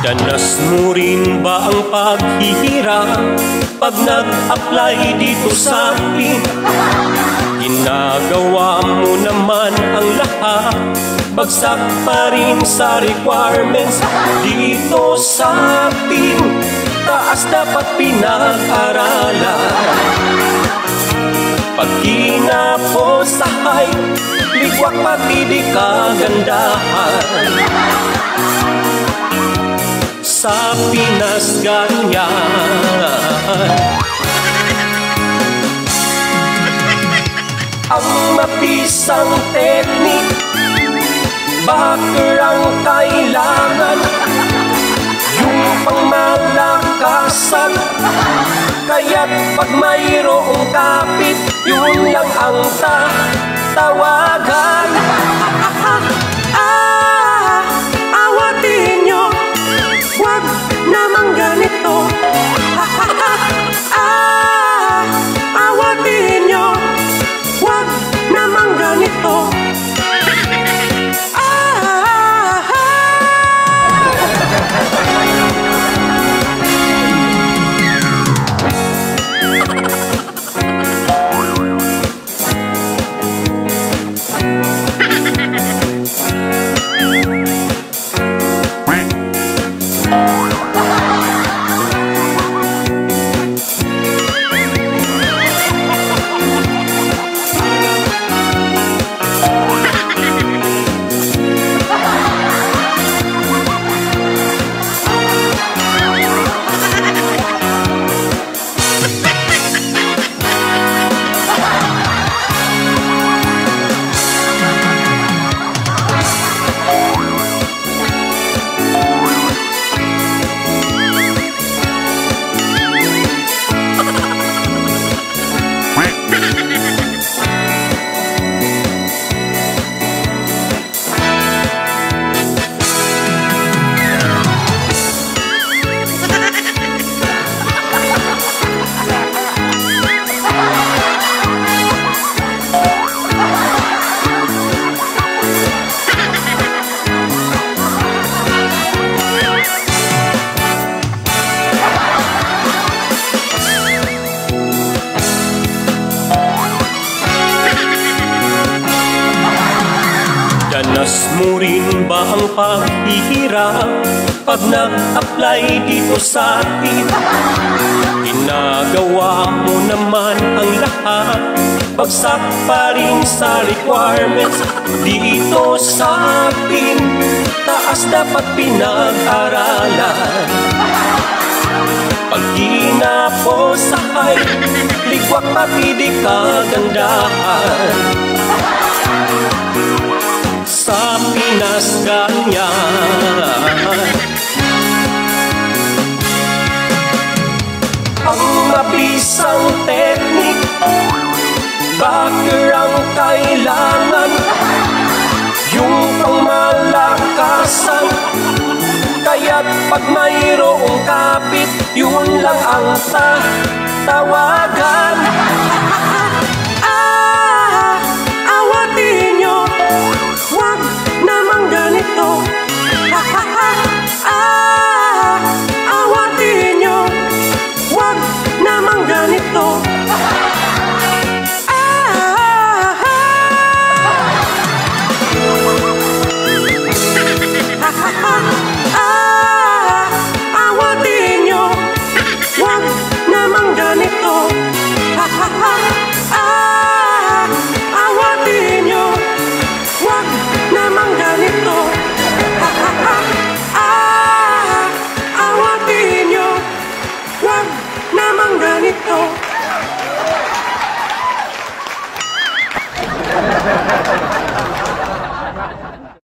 Danas mo rin ba ang paghihirap pag nag-apply dito sa atin? Ginagawa mo naman ang lahat, bagsak pa rin sa requirements dito sa atin. Taas dapat pinag-aralan. Pag kinapos sa height, ligwak pati di kagandahan. Sa Pinas ganyan ang mabisang teknik, backer ang kailangan, yung pangmalakasan. Kaya't pag mayroong kapit, yun lang ang tawagan. Awatin nyo, wag namang ganito. Awatin nyo, wag namang ganito. Danas mo rin ba ang paghihirap pag nag-apply dito sa atin? Ginagawa mo naman ang lahat, bagsak pa rin sa requirements dito sa atin. Taas dapat pinag-aralan. Pag ginapos sa height, ligwak pati di kagandahan. Sa Pinas ganyan ang mabisang teknik, backer ang kailangan, yung pangmalakasan. Kaya't pag mayroong kapit, yun lang ang tawagan.